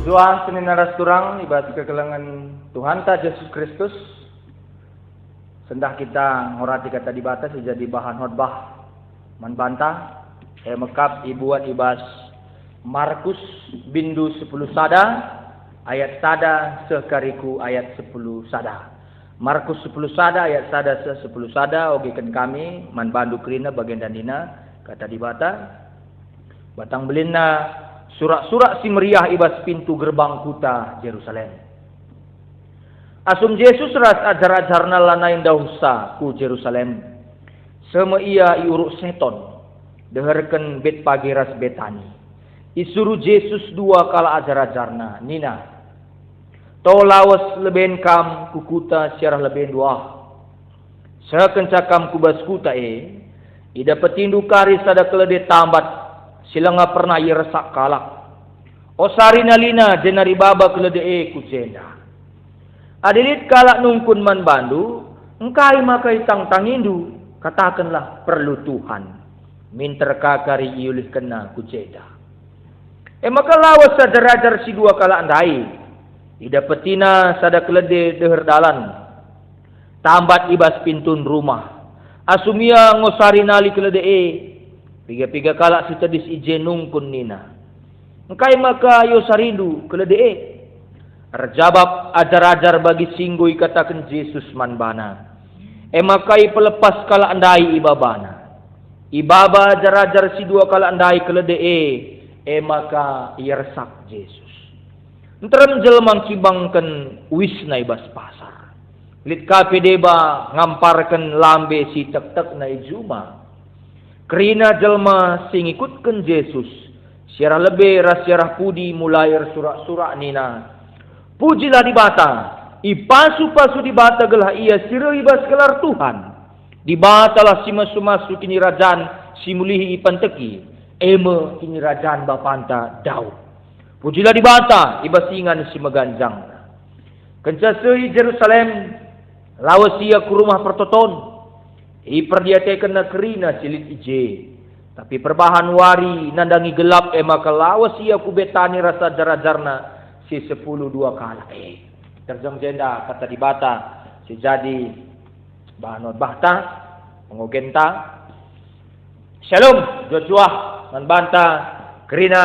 Berjuang Senin naras turang ibarat kekelangan Tuhan ta Yesus Kristus. Sendah kita ngorati kata di batas jadi bahan khotbah manbantah. Mekap ibuat ibas Markus bindu 10 sada ayat sada sekariku ayat 10 sada. Markus 10 sada ayat sada se 10 sada ogikan kami manbandu kerina bagian dandina kata di bata batang belina surak-surak si meriah ibas pintu gerbang kota Jerusalem. Asum Yesus ras ajar-ajarna lanain dausa ku Jerusalem. Sama ia iuruk seton. Deherken bet pagi ras betani. Isuruh Yesus dua kala ajar-ajarna. Nina. Tau lawas leben kam ku kuta siarah leben dua. Sekencakam kubas kuta ida petindu kari sada kelede tambat. Sila nga pernah ia resak kalak. Osari nalina jenari baba kelede ku jenda. Adilit kalak nungkun man bandu. Engkai makai tang tangindu. Katakanlah perlu Tuhan. Minter kakari iulih kena ku jenda. Maka lawas sadar-adar si dua kalak andai. Ida petina sada kelede deher dalan. Tambat ibas pintun rumah. Asumia ngosari nali kelede Piga-piga kalak si tadis ije nungkun nina. Engkai maka yo sarindu kelede Rejabab ajar-ajar bagi singgui katakan Yesus manbana. Makai pelepas kalak andai ibabana. Ibaba ajar-ajar si dua kalak andai kelede maka yersak Yesus. Enterem jelmang kibangken wisna ibas pasar. Lit kape deba ngamparken lambe si tek-tek na ijuma. Kerina jelma sing ikutken Yesus. Siarah lebe rasiarah pudi mulai surak-surak nina. Pujilah di bata. Ipasu-pasu di bata gelah ia sira ibas gelar Tuhan. Di bata lah si masu-masu kini rajan si mulihi ipanteki. Eme kini rajan bapanta Daud. Pujilah di bata ibas ingan si meganjang. Kencasei Jerusalem lawas ia ke rumah pertoton. Iperdiatekan kerina silit ije. Tapi perbahan wari nandangi gelap maka lawas ia kubetani rasa jarajarna si 10 dua kala. Terjang jenda kata di bata si jadi bahanot bahta mengogenta. Shalom Joshua manbanta kerina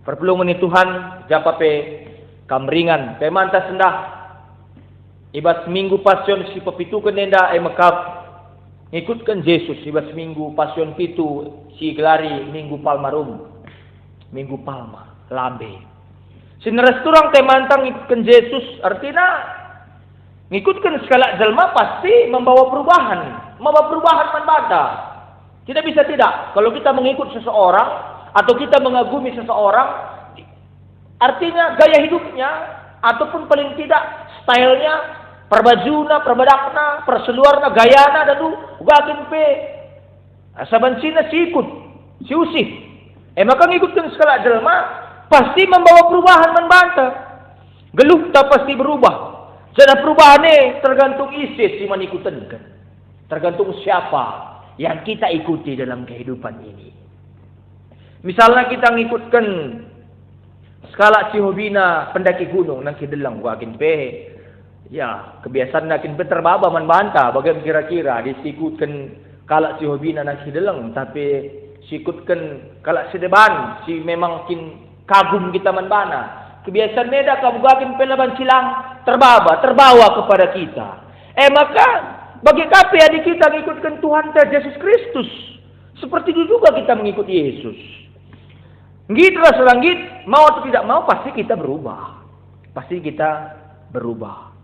perpelungan Tuhan japape kamringan pemanta sendah ibas minggu pasion si pepitu kenenda mekap ngikutkan Yesus ibas minggu pasion pitu si gelari minggu palmarum minggu palma lambe sineres turang temantang ngikutkan Yesus artinya ngikutkan segala jelma pasti membawa perubahan manbata. Tidak bisa tidak kalau kita mengikut seseorang atau kita mengagumi seseorang artinya gaya hidupnya ataupun paling tidak stylenya perbajuna, perbadakna, perseluarna, gayana dan ugakin pe asabansina si ikut, si usih. Maka ngikutkan segala jelma pasti membawa perubahan manbanta. Geluh tak pasti berubah. Jadi perubahan tergantung isi si manikutan kan. Tergantung siapa yang kita ikuti dalam kehidupan ini. Misalnya kita ngikutkan skala Cihobina pendaki gunung nang kidelang wakin pe. Ya, kebiasaan nakin terbaba manbanta bagaimana kira-kira disikutkan kalak si hobina nak hidelang tapi sikutkan kalak si deban si memang kin kagum kita manbana kebiasaan meda kabugakin pelaban silang terbawa kepada kita maka bagi kape adik kita mengikutkan Tuhan Yesus Kristus seperti itu juga kita mengikuti Yesus ngitlah selangit mau atau tidak mau pasti kita berubah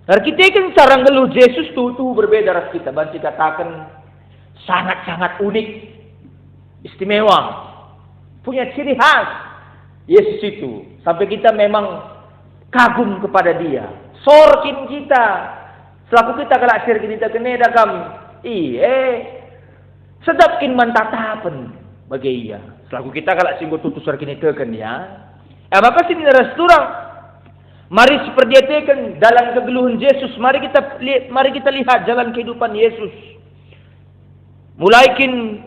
Dan kita kan cara ngeluh Yesus tuh berbeda ras kita. Banci katakan sangat-sangat unik, istimewa, punya ciri khas Yesus itu. Sampai kita memang kagum kepada Dia. Sorkin kita, selaku kita kalau sir kita keneda kami, sedapkin mantatapan bagi Ia. Selaku kita kalau singgung tutus sorkin itu kan ya. Maka sini restoran. Mari seperdiatekan dalam kegeluhan Yesus. Mari kita lihat jalan kehidupan Yesus. Mulaikin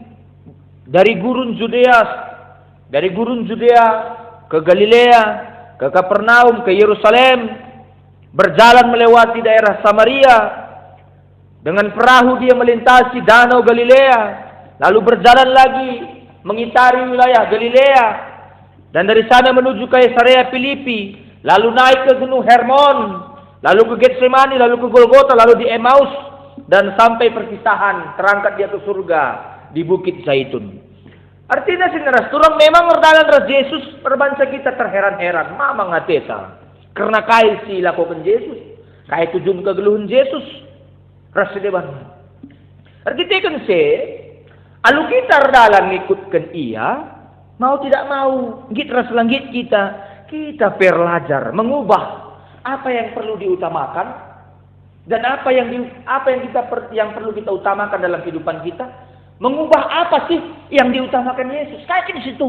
dari gurun Judea ke Galilea, ke Kapernaum, ke Yerusalem, berjalan melewati daerah Samaria. Dengan perahu dia melintasi danau Galilea, lalu berjalan lagi mengitari wilayah Galilea, dan dari sana menuju Kaisarea Filipi, lalu naik ke Gunung Hermon, lalu ke Getsemani, lalu ke Golgota, lalu di Emmaus, dan sampai perpisahan terangkat dia ke surga di Bukit Zaitun. Artinya saudara, turang memang berdalan ras Yesus, berbangsa kita terheran-heran, mamang ateta, karena kai si lakukan Yesus, kai tujuan kegeluhan Yesus, ras deban. Artinya kan alu kita berdalan ikutkan ia, mau tidak mau, git ras langit kita belajar mengubah apa yang perlu diutamakan dan apa yang perlu kita utamakan dalam kehidupan kita. Mengubah apa sih yang diutamakan Yesus? Kayak di situ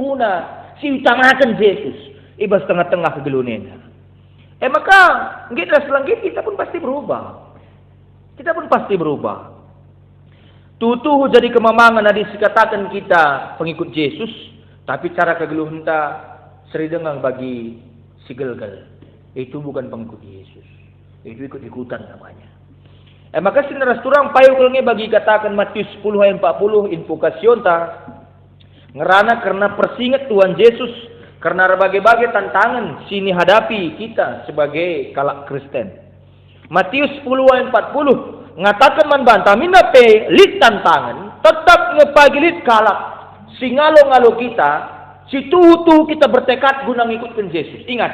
si utamakan Yesus. Ibas tengah-tengah kegelunena. Maka kita selanjutnya kita pun pasti berubah. Kita pun pasti berubah. Tutuh jadi kemamangan nadi sikatakan kita pengikut Yesus, tapi cara kegeluhan ta seri dengang bagi si gelgal. Itu bukan pengikut Yesus. Itu ikut-ikutan namanya. Maka saudara turang payu kulungi bagi katakan Matius 10 ayat 40 invokasyon ta ngerana karena persingat Tuhan Yesus karena berbagai-bagai tantangan sini hadapi kita sebagai kalak Kristen. Matius 10 ayat 40 ngatakan manbanta minape lit tantangan tetap ngepagilit kalak singalo-ngalo kita si tutu kita bertekad guna ngikutkan Yesus. Ingat,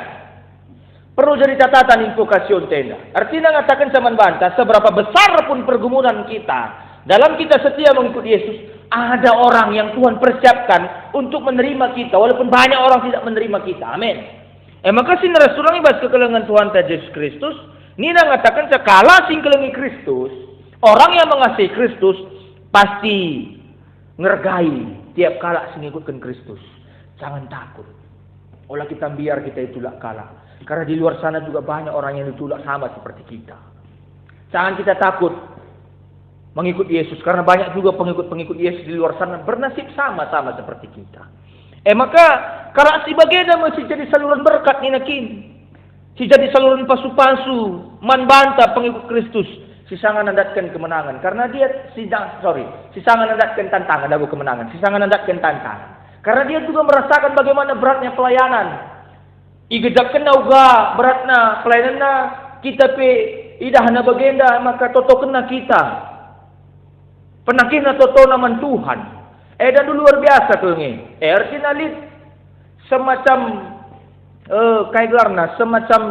perlu jadi catatan invokasyon tenda. Artinya ngatakan sama bantah, seberapa besar pun pergumulan kita, dalam kita setia mengikut Yesus, ada orang yang Tuhan persiapkan untuk menerima kita, walaupun banyak orang tidak menerima kita. Amin. Maka sinara surang ibas kekelengan Tuhan Yesus Kristus, nina ngatakan sekala sing kelengi Kristus, orang yang mengasihi Kristus pasti ngergai tiap kala sing ikutkan Kristus. Jangan takut. Olah kita biar kita itulah kalah. Karena di luar sana juga banyak orang yang ditolak sama seperti kita. Jangan kita takut mengikut Yesus. Karena banyak juga pengikut-pengikut Yesus di luar sana bernasib sama-sama seperti kita. Maka kalau si bagenda masih jadi saluran berkat ninakin. Si jadi saluran pasu-pasu. Man banta pengikut Kristus. Si sangat nandatkan kemenangan. Karena dia si sangat nandatkan tantangan. Dagu kemenangan. Si sangat nandatkan tantangan. Karena dia juga merasakan bagaimana beratnya pelayanan. Igedap kena uga beratna pelayananna kita pe idahna bagenda maka toto kena kita penakihna toto naman Tuhan dan luar biasa keungi artinya lit semacam kayak gelarna semacam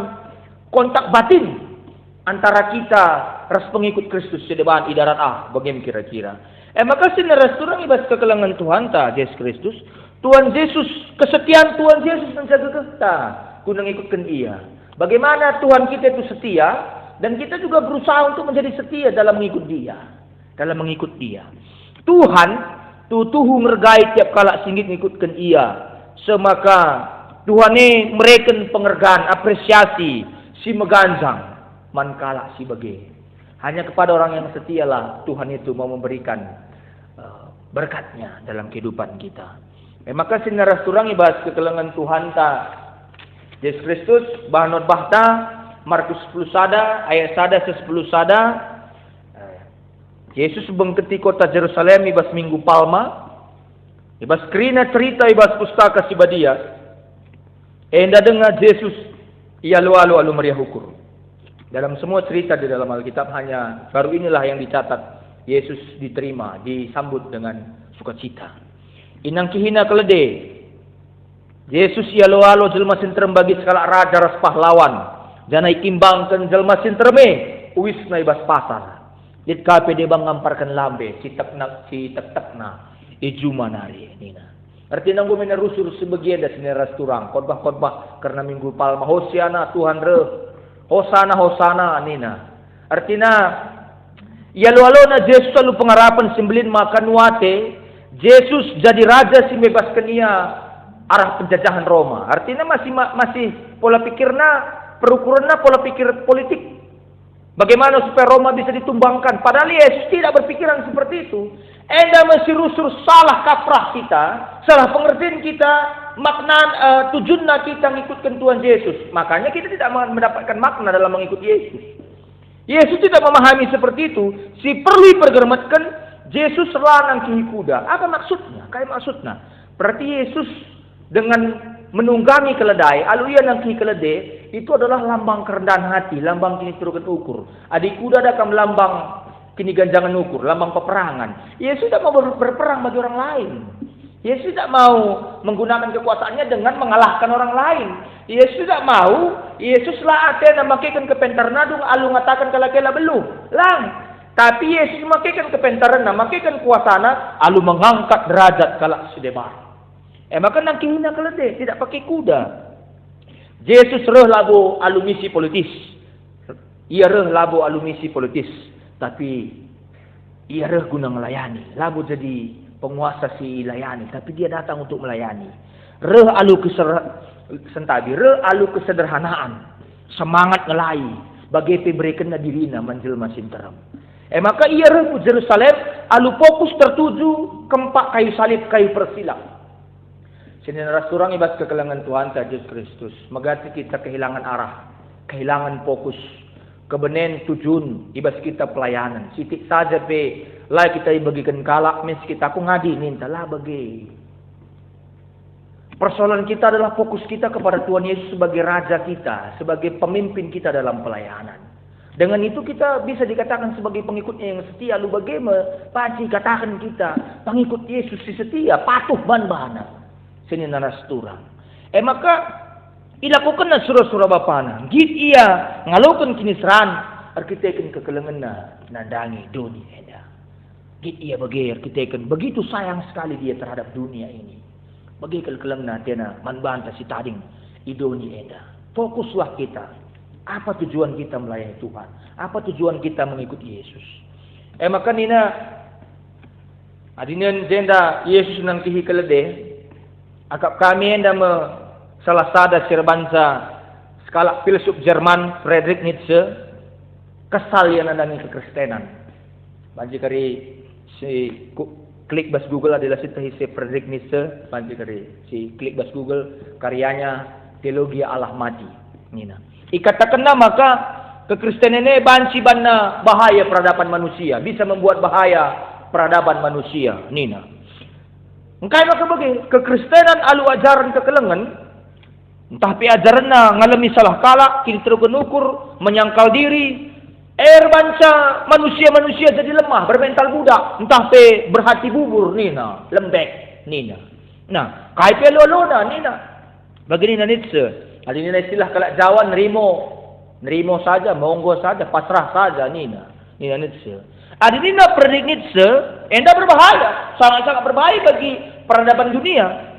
kontak batin antara kita ras pengikut Kristus di depan idarat bagaimana kira-kira maka sinara turang ibas kekelangan Tuhan ta Yesus Kristus Tuhan Yesus kesetiaan Tuhan Yesus menjaga kita guna ikutkan ia. Bagaimana Tuhan kita itu setia dan kita juga berusaha untuk menjadi setia dalam mengikut dia. Dalam mengikut dia. Tuhan tutuhu ngergai tiap kala singgit mengikutkan ia. Semaka Tuhan ini mereken penghargaan, apresiasi si meganjang mankala si bagi. Hanya kepada orang yang setialah Tuhan itu mau memberikan berkatnya dalam kehidupan kita. Maka sinara surang ibas kekelengan Tuhan ta Yesus Kristus bahanot bahta Markus 10 sada ayat sada 10 sada Yesus bengketi kota Jerusalem ibas Minggu Palma ibas kerina cerita ibas pustaka si badia enda dengar Yesus ia alu Maria hukur dalam semua cerita di dalam Alkitab hanya baru inilah yang dicatat Yesus diterima disambut dengan sukacita inang kihina kelede Yesus ia lo jelma sinterem bagi skala raja ras pahlawan. Janai kimbangkan jelma sinterme uis na ibas pasar. Dit kape de bang ngamparkan lambe si tekna ijuma nari nina. Artinya gue menerusur sebagian dari neras turang khotbah karena Minggu Palma Hosiana Tuhan re Hosana nina. Artinya ia lo na Yesus lalu pengharapan sembilin makan wate Yesus jadi raja si bebaskan ia arah penjajahan Roma. Artinya masih pola pikirnya, perukurannya pola pikir politik. Bagaimana supaya Roma bisa ditumbangkan? Padahal Yesus tidak berpikiran seperti itu. Enda masih rusur salah kaprah kita, salah pengertian kita. makna tujuanna kita mengikutkan Tuhan Yesus. Makanya kita tidak mendapatkan makna dalam mengikuti Yesus. Yesus tidak memahami seperti itu. Si perlu pergermatkan Yesus lanang kihi kuda. Apa maksudnya? Kayak maksudnya. Berarti Yesus dengan menunggangi keledai, alu ia nang kihi keledai, itu adalah lambang kerendahan hati, lambang kini turunkan ukur. Adik kuda akan lambang kini ganjangan ukur, lambang peperangan. Yesus tidak mau berperang bagi orang lain. Yesus tidak mau menggunakan kekuasaannya dengan mengalahkan orang lain. Yesus tidak mau. Yesus lah ada memakaikan kepentarnadung alu ngatakan kala-kala belum. Lang. Tapi Yesus memakaikan kepentarna, memakaikan kuasana alu mengangkat derajat kalak sedebar. Maka nang kihina keledai tidak pakai kuda. Yesus reh labu alu misi politis. Ia reh labu alu misi politis. Tapi ia reh guna melayani. Labu jadi penguasa si layani, tapi dia datang untuk melayani. Reh alu kesederhanaan, semangat ngelai, bagi berikan dirina menjelma sinteram. Maka ia reh Jerusalem alu fokus tertuju kempak kayu salib kayu persilang. Sini surang ibas kekelangan Tuhan Yesus Kristus, megati kita kehilangan arah, kehilangan fokus. Kebenen tujuan ibas kita pelayanan. Sitik saja pe lah kita bagikan kalak mes kita aku ngadi minta lah bagi. Persoalan kita adalah fokus kita kepada Tuhan Yesus sebagai raja kita, sebagai pemimpin kita dalam pelayanan. Dengan itu kita bisa dikatakan sebagai pengikutnya yang setia. Lu bagaimana pasti katakan kita pengikut Yesus si setia, patuh ban-bana. Sini naras turang. Maka ilakukan na surah-surah bapana. Git ia ngalokan kinisran arkiteken kekelengan na nandangi dunia eda. Git ia bagi arkiteken begitu sayang sekali dia terhadap dunia ini. Bagi kekelengan na tena manbanta si tading idoni eda. Fokuslah kita. Apa tujuan kita melayani Tuhan? Apa tujuan kita mengikuti Yesus? Maka nina adinan jenda Yesus nang kihi kelede. Akap kami enda salah sada sirbansa skala filsuf Jerman Friedrich Nietzsche kesal yang nandangi kekristenan. Banji kari si klik bas Google adalah si Friedrich Nietzsche. Banji kari si klik bas Google karyanya Teologi Allah Mati. Nina. Ikatakanlah maka kekristenan ini banci banna bahaya peradaban manusia, bisa membuat bahaya peradaban manusia. Nina. Engkai maka bagi kekristenan alu ajaran kekelengan. Entah pi ajaran na ngalami salah kala, kini terukan ukur, menyangkal diri. Banca manusia-manusia jadi lemah, bermental budak. Entah pi berhati bubur, nina, lembek, nina. Nah, kai pi lolona, nina. Bagi nina Nietzsche, ada nina istilah kalak Jawa nerimo saja, monggo saja, pasrah saja, nina. Nina Nietzsche. Ada nina Friedrich Nietzsche, enda berbahaya, sangat-sangat berbahaya bagi peradaban dunia.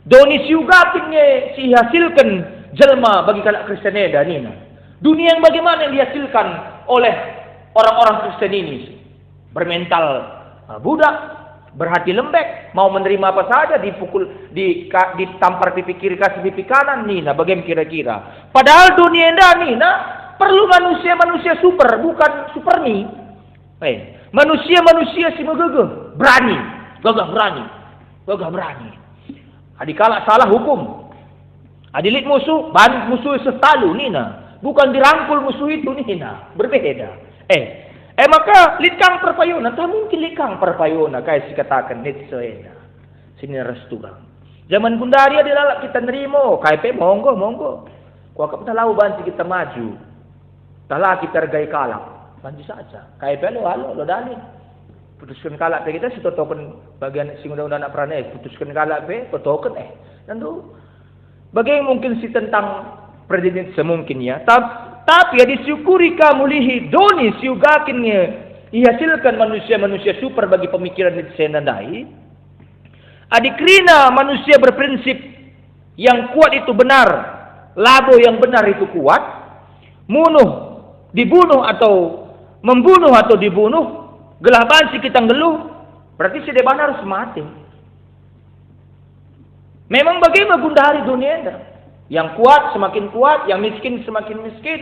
Doni siugatinnya si hasilkan jelma bagi kalak Kristen eda nina. Dunia yang bagaimana yang dihasilkan oleh orang-orang Kristen ini? Bermental budak, berhati lembek, mau menerima apa saja, dipukul, ditampar pipi kiri kasih pipi kanan nina. Bagaimana kira-kira? Padahal dunia eda nina perlu manusia-manusia super, bukan supermi. Manusia-manusia si megegeh, berani, gagah berani. Adikala salah hukum. Adilit musuh, ban musuh sestalu nina. Bukan dirangkul musuh itu nina. Berbeda. Maka likang perpayona. Tak mungkin likang perpayona. Kayak si katakan Nietzsche ena. Sini resturang. Zaman Gundari adalah kita nerimo. Kayak monggo. Kau tak tahu banci kita maju. Talah kita regai kalak. Banci saja. Kayak lo dalin. Putuskan kalak pe kita si totokan bagian sing undang-undang anak pranai putuskan kalak pe totokan tentu bagaimana mungkin si tentang presiden semungkin ya tapi ya disyukuri kamulihi doni siugakinnya dihasilkan manusia-manusia super bagi pemikiran Nietzsche nandai adikrina manusia berprinsip yang kuat itu benar labo yang benar itu kuat dibunuh atau membunuh atau dibunuh gelah bansi kita ngeluh, berarti si deban harus mati. Memang bagaimana Gundari dunia ini? Yang kuat semakin kuat, yang miskin semakin miskin.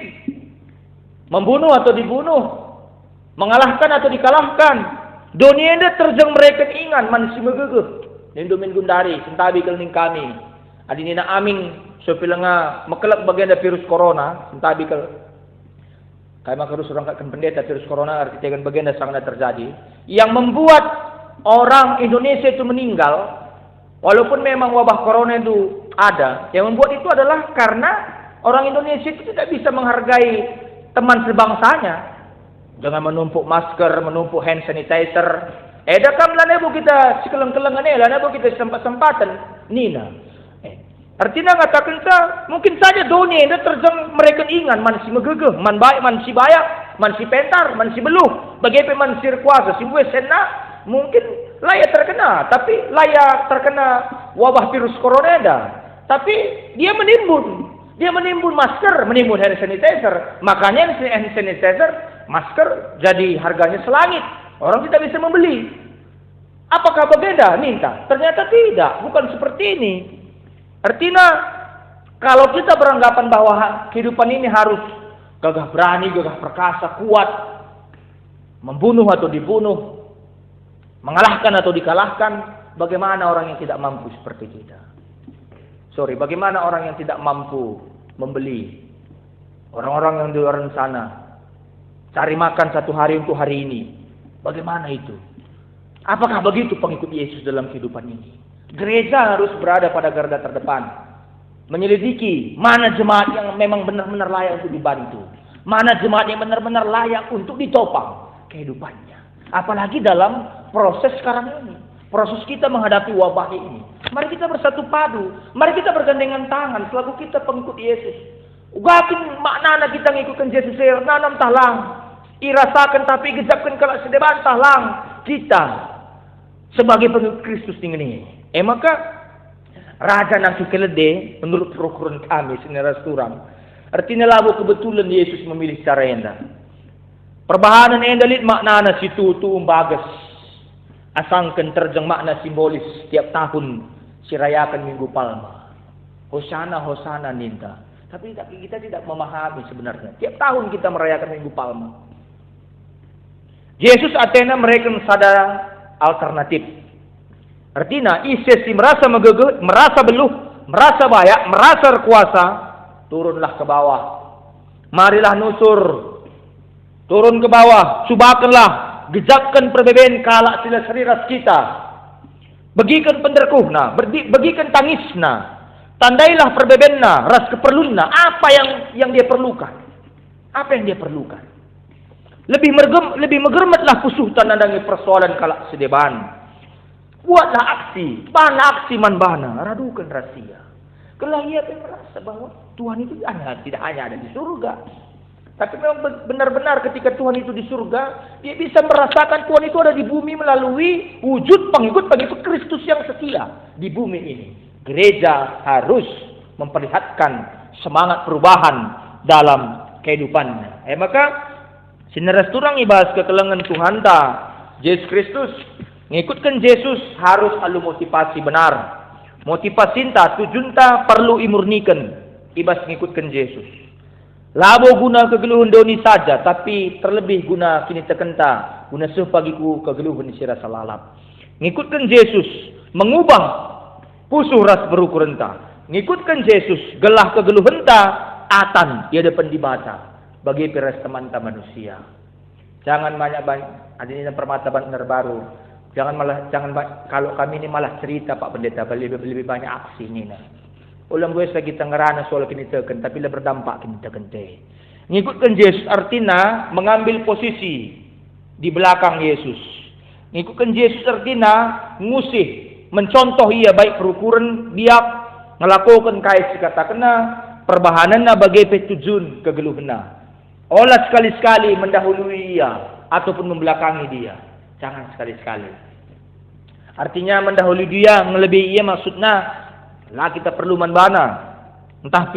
Membunuh atau dibunuh, mengalahkan atau dikalahkan. Dunia ini terjang mereka ingan manusia megegeh. Nindumin Gundari, sentabi kelning kami. Adinina aming so pilanga makelak bagian dari virus corona, entabi ke kaya makarus orang kan pendeta virus corona arti tegan bagian dari sangat terjadi yang membuat orang Indonesia itu meninggal walaupun memang wabah corona itu ada, yang membuat itu adalah karena orang Indonesia itu tidak bisa menghargai teman sebangsanya dengan menumpuk masker, menumpuk hand sanitizer. Dakam lah nebo kita sekeleng-kelengan lah nebo kita sempat-sempatan nina. Artinya katakan mungkin saja dunia ini terjang mereka ingat man si megegeh, man baik, man si bayak, man si pentar, man si beluh, bagaimana man si kuasa, si buah sena, mungkin layak terkena, tapi layak terkena wabah virus corona ada. Tapi dia menimbun masker, menimbun hand sanitizer. Makanya hand sanitizer, masker jadi harganya selangit. Orang tidak bisa membeli. Apakah berbeda? Minta. Ternyata tidak, bukan seperti ini. Artinya, kalau kita beranggapan bahwa kehidupan ini harus gagah berani, gagah perkasa, kuat, membunuh atau dibunuh, mengalahkan atau dikalahkan, bagaimana orang yang tidak mampu seperti kita? Bagaimana orang yang tidak mampu membeli? Orang-orang yang di luar sana cari makan satu hari untuk hari ini. Bagaimana itu? Apakah begitu pengikut Yesus dalam kehidupan ini? Gereja harus berada pada garda terdepan. Menyelidiki mana jemaat yang memang benar-benar layak untuk dibantu. Mana jemaat yang benar-benar layak untuk ditopang kehidupannya. Apalagi dalam proses sekarang ini. Proses kita menghadapi wabah ini. Mari kita bersatu padu. Mari kita bergandengan tangan selaku kita pengikut Yesus. Ugakin maknana kita ngikutkan Yesus nanam tahlang. Irasakan tapi gejapkan kalau sedeban tahlang kita sebagai pengikut Kristus ini. Maka Raja nang kelede menurut prokuran kami senera surang. Artinya labo kebetulan Yesus memilih cara enda. Perbahanan enda lit maknana situ tu bagas. Asangkan terjeng makna simbolis setiap tahun sirayakan Minggu Palma. Hosana Hosana ninta. Tapi kita tidak memahami sebenarnya. Tiap tahun kita merayakan Minggu Palma. Yesus Athena mereka sadar alternatif. Artinya, Isis merasa megegeh, merasa beluh, merasa bayak, merasa kuasa, turunlah ke bawah. Marilah nusur, turun ke bawah, subakanlah, gejakkan perbeben kalak sila seriras kita. Begikan penderkuhna, begikan tangisna, tandailah perbebenna, ras keperlunna, apa yang dia perlukan. Apa yang dia perlukan. Lebih megermatlah pusuh tandangi persoalan kalak sedeban. Buatlah aksi, aksi manbana, radukan rahasia. Kalau ia merasa bahwa Tuhan itu tidak hanya ada di surga, tapi memang benar-benar ketika Tuhan itu di surga, dia bisa merasakan Tuhan itu ada di bumi melalui wujud pengikut Kristus yang setia di bumi ini. Gereja harus memperlihatkan semangat perubahan dalam kehidupannya. Maka sineras turang ibas kekelengan Tuhan ta Yesus Kristus. Ngikutkan Yesus harus alu motivasi benar. Motivasi ta tujunta perlu imurnikan. Ibas ngikutkan Yesus. Labo guna kegeluhan doni saja, tapi terlebih guna kini tekenta, guna sepagiku kegeluhan sira salalap. Ngikutkan Yesus mengubah pusuh ras berukuran ta. Ngikutkan Yesus gelah kegeluhan ta atan ia depan dibaca bagi piras teman manusia. Jangan banyak-banyak adanya permata benar baru. Jangan kalau kami ini malah cerita Pak Pendeta lebih banyak aksi ini. Ulang gue kita ngerana soal kini teken, tapi lebih berdampak kini teken teh. Ngikutkan Yesus artinya mengambil posisi di belakang Yesus. Ngikutkan Yesus artinya ngusih, mencontoh ia baik perukuran biak, ngelakukan kais kata kena, perbahananna bagi petujun kegeluhna. Olah sekali-sekali mendahului ia ataupun membelakangi dia. Jangan sekali-sekali. Artinya mendahului dia, melebihi ia maksudnya lah kita perlu manbana. Entah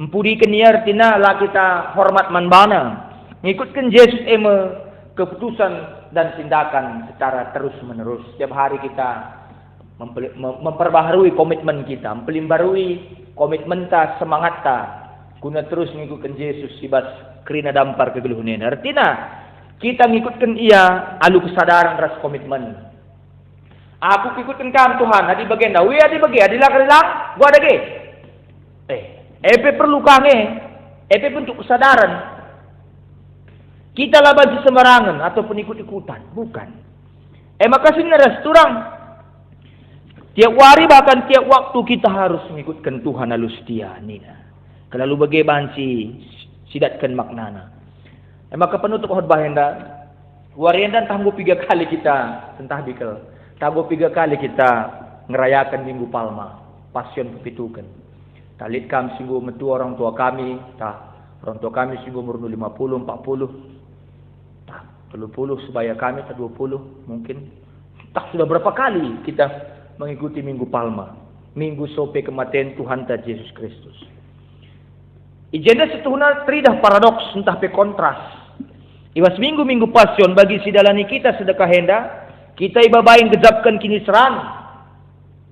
mempudikan ia artinya lah kita hormat manbana. Ngikutkan Yesus keputusan dan tindakan secara terus-menerus. Setiap hari kita memperbaharui komitmen kita, memperbarui komitmen ta, semangat ta, guna terus mengikutkan Yesus sibas kerina dampar kegeluhan. Artinya kita mengikutkan ia alu kesadaran ras komitmen. Aku ikutkan kamu Tuhan, adi bagian dah. Wih adi bagian, adi lang, gua ada ke. Epe perlu kange, epe bentuk kesadaran. Kita laban sembarangan ataupun ikut-ikutan, bukan. Makasih restoran. Tiap hari bahkan tiap waktu kita harus mengikutkan Tuhan lalu setia nina. Kalau bagaimana sidatkan maknana. Maka penutup khotbah hendak warian tangguh 3 kali kita entah bikel. Tangguh 3 kali kita ngerayakan Minggu Palma, Pasion Pepitukan. Talit kami singgung metu orang tua kami, orang tua kami singgung umur 50, 40. 30 sebaya kami, 20 mungkin. Tak sudah berapa kali kita mengikuti Minggu Palma, Minggu sope kematian Tuhan ta Yesus Kristus. Ijenda setuna tridah paradoks entah pe kontras. Iwas minggu pasion bagi sidalani kita sedekah henda, kita ibabain gejapkan kini seran.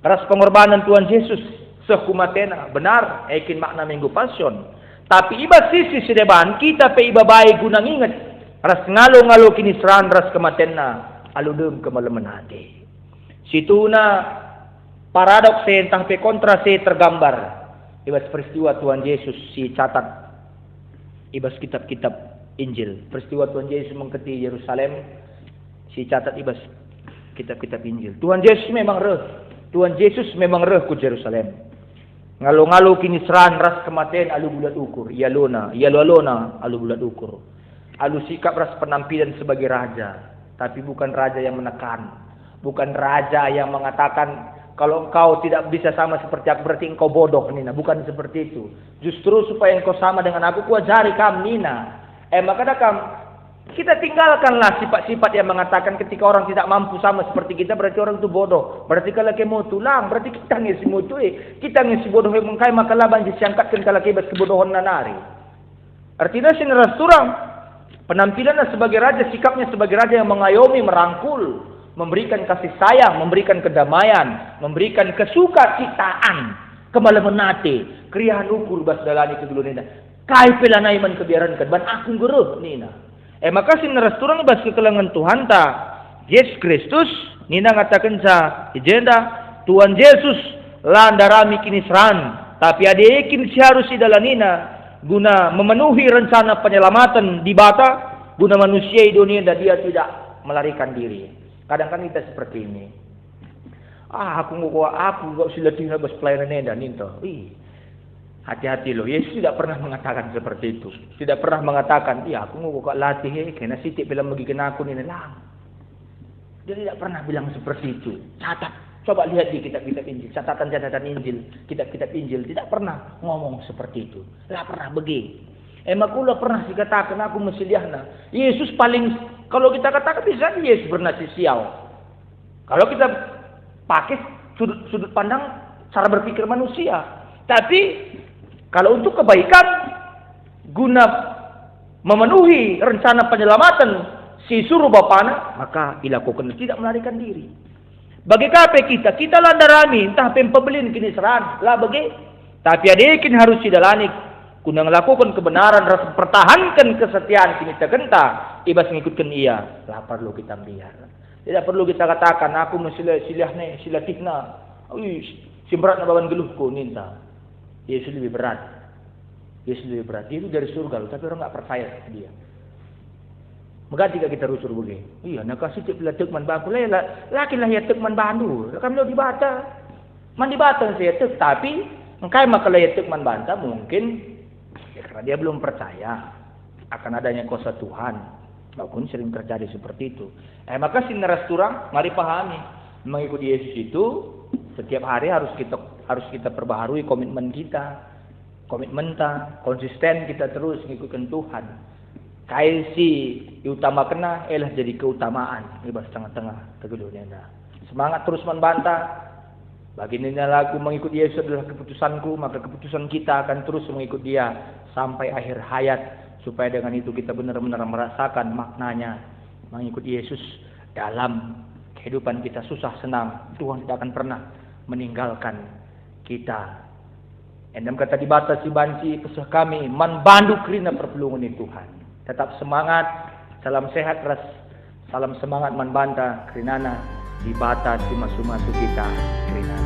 Ras pengorbanan Tuhan Yesus sekumatena benar ekin makna Minggu Pasion. Tapi iba sisi sedeban kita pe ibabai guna nginget. Ras ngalo kini seran ras kematenna aludem kemalaman hati. Situna paradoks entah pe kontra tergambar. Ibas peristiwa Tuhan Yesus si catat. Ibas kitab-kitab Injil. Peristiwa Tuhan Yesus mengketi Yerusalem si catat ibas kitab-kitab Injil. Tuhan Yesus memang reh ku Yerusalem. Ngalo kini seran ras kematian alu bulat ukur. Yalona alu bulat ukur. Alu sikap ras penampilan sebagai raja, tapi bukan raja yang menekan, bukan raja yang mengatakan kalau engkau tidak bisa sama seperti aku berarti engkau bodoh Nina, bukan seperti itu. Justru supaya engkau sama dengan aku kuajari kamu Nina. Maka kita tinggalkanlah sifat-sifat yang mengatakan ketika orang tidak mampu sama seperti kita berarti orang itu bodoh. Berarti kalau kemo tulang berarti kita ngisi mutu kita ngisi bodoh yang mengkai maka laban disangkatkan kalau kebas kebodohan nanari. Artinya sini surang. Penampilannya sebagai raja, sikapnya sebagai raja yang mengayomi, merangkul, memberikan kasih sayang, memberikan kedamaian, memberikan kesukacitaan, kemalemenate, kriahan ukur bas dalani kedulunina. Kai pelanai man kebiaran kan ban aku geruh nina. Maka sin restoran bas kekelangan Tuhan ta Yesus Kristus nina ngatakan sa agenda Tuhan Yesus landarami kini seran, tapi adekin si harus si dalanina guna memenuhi rencana penyelamatan di bata guna manusia di dunia dan dia tidak melarikan diri. Kadang-kadang kita seperti ini. Aku gak silatin bas pelayanan dan ninto. Hati-hati loh. Yesus tidak pernah mengatakan seperti itu. Tidak pernah mengatakan, aku gak latih kena sitik bilang bagikan aku ni lang. Dia tidak pernah bilang seperti itu. Catat. Coba lihat di kitab-kitab Injil, catatan-catatan Injil, kitab-kitab Injil tidak pernah ngomong seperti itu. Tidak pernah begi. Makulah pernah dikatakan aku mesiliahna. Yesus paling kalau kita katakan bisa Yesus bernasib sial. Kalau kita pakai sudut pandang cara berpikir manusia. Tapi kalau untuk kebaikan guna memenuhi rencana penyelamatan si suruh bapana maka dilakukan tidak melarikan diri. Bagi kape kita landarami entah pembelin kini seran lah bagi tapi adekin harus sidalani guna melakukan kebenaran rasa pertahankan kesetiaan kini tergenta ibas mengikutkan ia lah perlu kita biar tidak perlu kita katakan aku silahne silatikna simberat na bawan geluhku ninta Yesus lebih berat dia itu dari surga tapi orang tak percaya dia. Maka jika kita rusur begini, nak kasih cip letuk man baku laki lah ya tek man bandu, kami lo dibata, man dibata saya tek, tapi engkai maka lah ya tek man banta mungkin ya karena dia belum percaya akan adanya kuasa Tuhan, maupun sering terjadi seperti itu. Maka sineras turang, mari pahami mengikuti Yesus itu setiap hari harus kita perbaharui komitmen kita, konsisten kita terus mengikuti Tuhan. Kaisi utama kena jadi keutamaan ibas tengah-tengah tegulunya. Semangat terus membantah. Baginda lagu mengikuti Yesus adalah keputusanku, maka keputusan kita akan terus mengikut Dia sampai akhir hayat supaya dengan itu kita benar-benar merasakan maknanya mengikuti Yesus dalam kehidupan kita susah senang. Tuhan tidak akan pernah meninggalkan kita. Endam kata dibatasi banci pesah kami man bandu krina perpelungan Tuhan. Tetap semangat, salam sehat ras, salam semangat man banta, krinana, di batas suma-suma kita.